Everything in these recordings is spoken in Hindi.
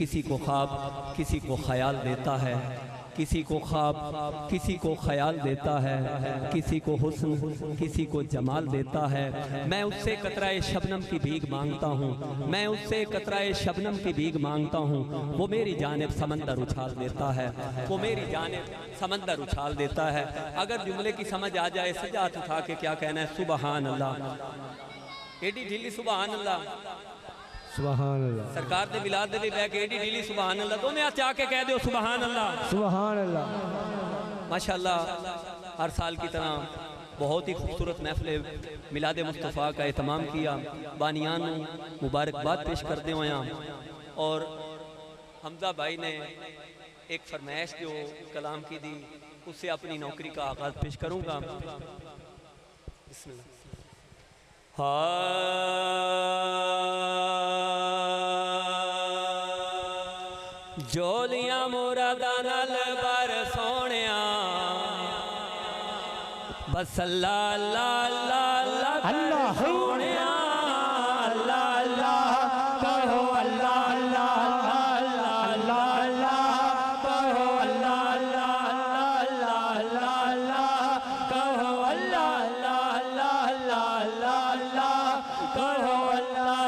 किसी को ख्वाब किसी को ख्याल देता है, किसी को ख्वाब किसी को ख्याल देता है, किसी को हुस्न किसी को जमाल देता है। मैं उससे कतराए शबनम की भीख मांगता हूँ, मैं उससे कतराए शबनम की भीख मांगता हूँ। वो मेरी जानिब समंदर उछाल देता है, वो मेरी जानिब समंदर उछाल देता है। अगर जुमले की समझ आ जाए सजा हाथ उठा के क्या कहना है? सुबहान अल्लाह। एडी ढीली सुबहान अल्लाह, सुभान अल्लाह। सरकार दे मिलाद दे भी बैठ एडी ढीली सुबहान अल्लाह। दोनों हाथ आके कह दो सुबहान अल्लाह, सुभान अल्लाह। माशाअल्लाह हर साल की तरह बहुत ही खूबसूरत महफिल मिलाद मुस्तफ़ा का एहतमाम किया। बानियान मुबारकबाद पेश कर दे होया। और हमजा भाई ने एक फरमाइश जो कलाम की दी, उससे अपनी नौकरी का आगाज़ पेश करूँगा। बिस्मिल्लाह। जोलियां मुरादा नाल बर सोनिया, बस अल्लाह अल्लाह अल्लाह अल्लाह सोनिया, अल्लाह अल्लाह कहो, अल्लाह अल्लाह अल्लाह अल्लाह अल्लाह कहो, अल्लाह अल्लाह अल्लाह अल्लाह अल्लाह कहो, अल्लाह अल्लाह अल्लाह अल्लाह अल्लाह कहो, अल्लाह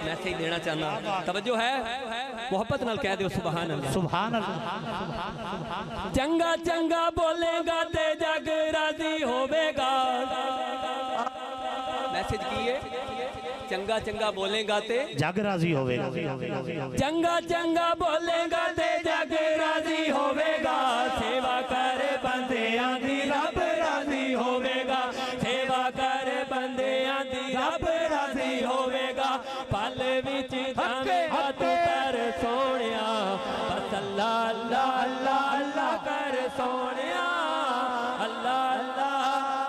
मैसेज देना चाहना। तवज्जो है, मोहब्बत नाल कह दो सुभान अल्लाह, सुभान अल्लाह। चंगा चंगा बोलेगा ते जग राजी होवेगा। मैसेज की है, चंगा चंगा बोलेगा ते जग राजी होवेगा। चंगा चंगा बोलेगा ते जग राजी होवेगा। सेवा कर बंदियां दी रब राजी होवेगा, सेवा कर बंदियां दी रब राजी होवेगा। पल विच हाथ कर सोनिया, बस अल्लाह अल्लाह अल्लाह अल्लाह कर सोनिया, अल्लाह अल्लाह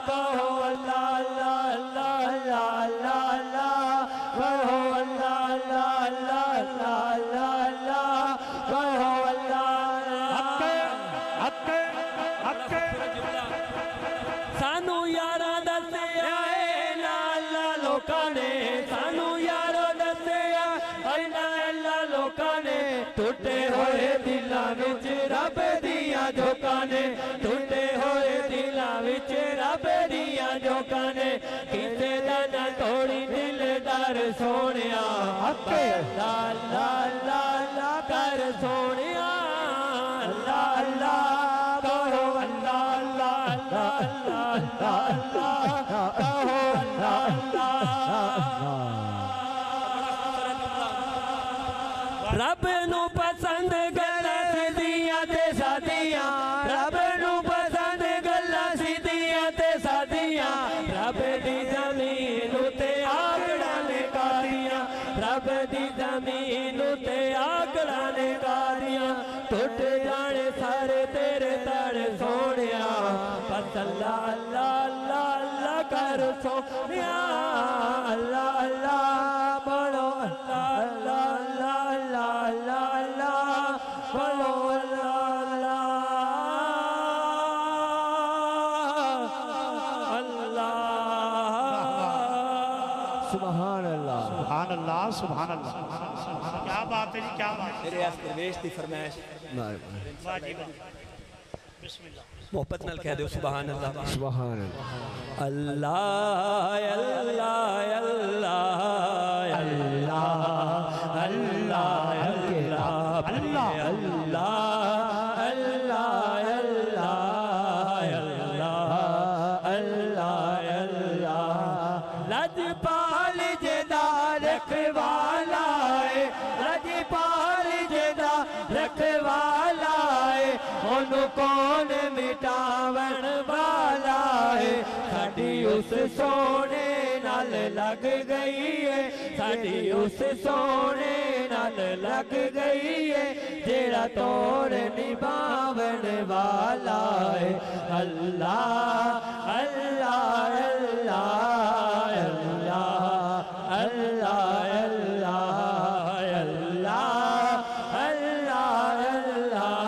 कहो, अल्लाह अल्लाह अल्लाह अल्लाह अल्लाह कहो, अल्लाह अल्लाह अल्लाह अल्लाह अल्लाह कहो, अल्लाह हक हक हक। सानू यारा दसे आए नाला लोकां ने, सानू यारो दसे आए नाला लोकां ने। टूटे होए दिलां विच रब दियां झोंकां ने, टूटे होए दिलां विच रब दियां झोंकां ने। किसे दा ना तोड़ी दिलदार सोनिया, अल्लाह अल्लाह अल्लाह अल्लाह कर सोनिया, अल्लाह अल्लाह कहो, अल्लाह अल्लाह अल्लाह अल्लाह अल्लाह कहो, अल्लाह अल्लाह। रब नू पसंद गल्लां सीधियां ते सादियां, रब नू पसंद गल्लां सीधियां ते सादियां। रब दी ज़मीन उते आकड़ा ने कादियां, रब दी ज़मीन उते आकड़ा ने कादियां। टुट जाने सारे तेरे दर सोनिया, बस अल्लाह अल्लाह अल्लाह अल्लाह कर सोनिया, अल्लाह अल्लाह बोलो, अल्लाह अल्लाह अल्लाह अल्लाह अल्लाह बोलो, अल्लाह अल्लाह अल्लाह। सुभान अल्लाह, सुभान अल्लाह, सुभान अल्लाह। क्या बात है जी, क्या बात है। मेरे प्रवेश की फरमाइश मोहब्बत नाल कह दो सुभान अल्लाह, सुभान अल्लाह। अल्लाह अल्लाह अल्लाह अल्लाह अल्लाह अल्लाह अल्लाह अल्लाह अल्लाह अल्लाह अल्लाह। लजपाल जेदा रखवाला है, लजपाल जेदा रखवाला है। ओनू कौन मिटावन वाला है। साडी उस सोने नाल लग गई है, साडी उस सोने नाल लग गई है। जेड़ा तोड़ निभावन वाला है। अल्लाह अल्लाह अल्लाह अल्लाह अल्लाह अल्लाह अल्लाह अल्लाह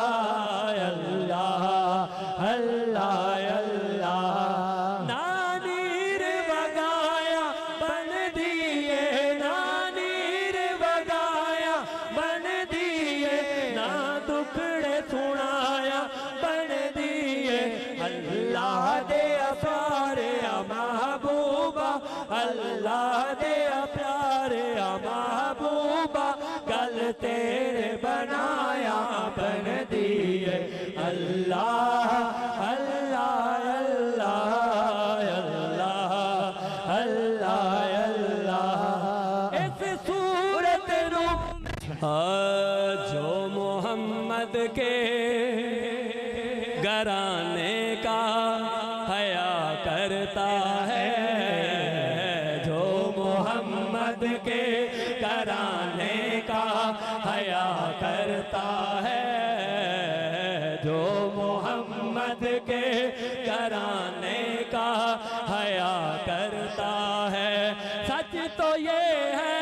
अल्लाह दिया प्यारे महबूबा गल तेरे बनाया बन दिए अल्लाह अल्लाह अल्लाह अल्लाह अल्लाह इस सूरत रूप जो मोहम्मद के घराने का हया करता है, जो मोहम्मद के घराने का हया करता है, जो मोहम्मद के घराने का हया करता है। सच तो ये है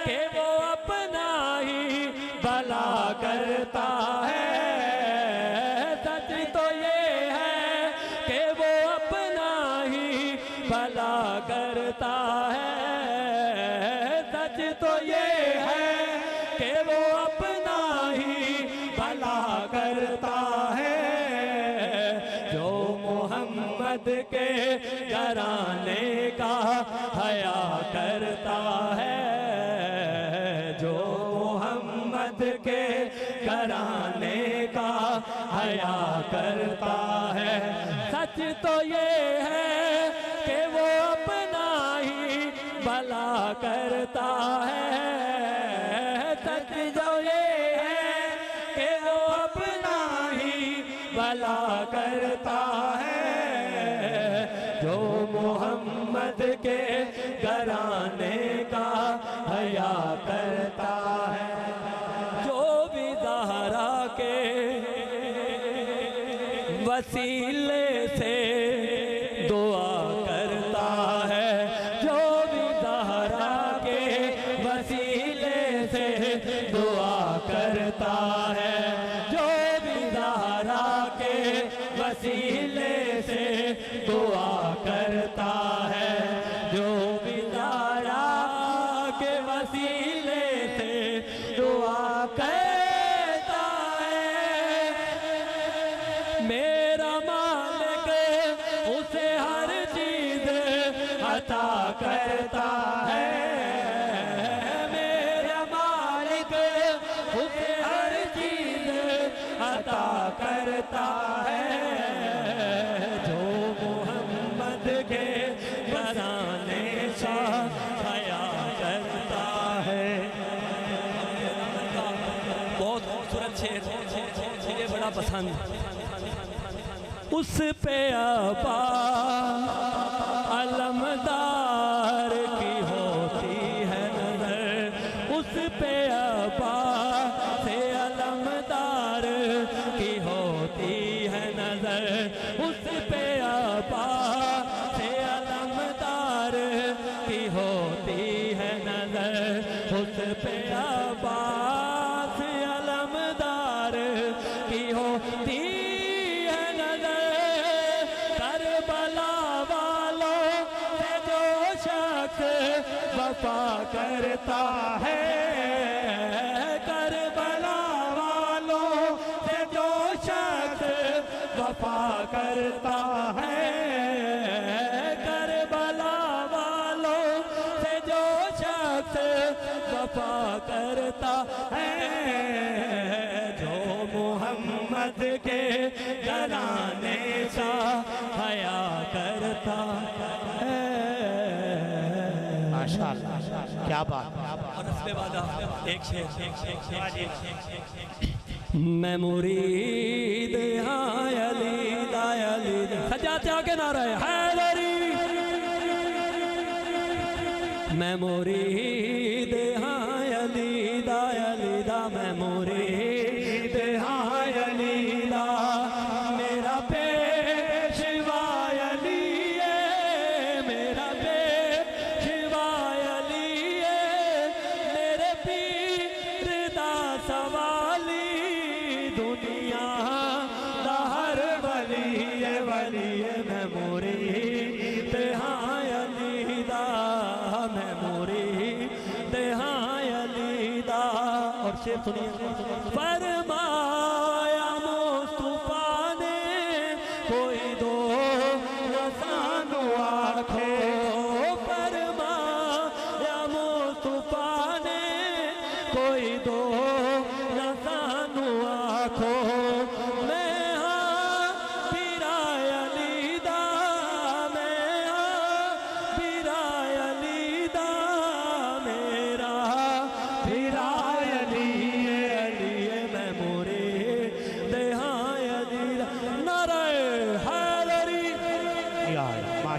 कि वो अपना ही भला करता है, सच तो ये है कि वो अपना ही भला करता है, सच तो ये है कि वो अपना ही भला करता है, जो मोहम्मद के घराने का हया करता है, जो मोहम्मद के घराने का हया करता है। सच तो ये है कि वो अपना ही भला करता है, सच जो ये है कि वो अपना ही भला करता है, जो मोहम्मद के घराने का हया करता है। जो भी ज़हरा के वसीले से दुआ करता है, जो भी ज़हरा के वसीले से दुआ करता है, जो भी ज़हरा के वसीले से दुआ करता है, जो भी ज़हरा के वसीले से दुआ करता है, मेरा मालिक उसे हर चीज अता करता है, मेरा मालिक उसे हर चीज अता करता है, जो मोहम्मद के घराने का हया करता है। बहुत खूबसूरत शेर, मुझे बड़ा पसंद। उस पे आपा अलमदार की होती है नजर, उस पे आपा से अलमदार की होती है नजर, उस पे आपा से अलमदार की होती है नजर, उस पे आपा से अलमदार की होती है नजर। करबला वालों से जो शख्स वफा करता है, करबला वालों से जो शख्स वफा करता है, करबला वालों से जो शख्स वफा करता है, जो मोहम्मद के घराने का हया करता है। माशाअल्लाह, क्या बात। और उसके बाद एक शेर, मैं मुरीद हाँ अली दायली सजाते आगे ना रहे हैदरी, मैं मुरीद हाँ अली दायली दा, मैं मुरीद हाँ अली दा, मेरा पेशवा अली है, मेरा पेशवा अली है, मेरे पीर दा सवाली दुनिया दा हर वली है, वली है। मैं मुरीद हाँ अली दा, मैं मुरीद हाँ अली दा। और शेर सुनिए, फरमाया मुस्तफा ने कोई दो नसानु आखो, फरमाया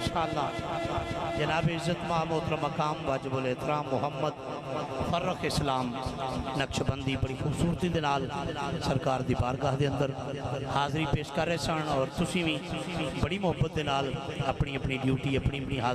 माशाअल्लाह जनाब इज़्ज़त मोहतरम मकाम वाजिबुल एहतराम मोहम्मद फर्रख इस्लाम नक्शबंदी बड़ी खूबसूरती दे नाल सरकार दी बारगाह दे अंदर हाज़री पेश कर रहे सन और तुसीं भी बड़ी मुहब्बत दे नाल अपनी अपनी ड्यूटी अपनी अपनी हाज़री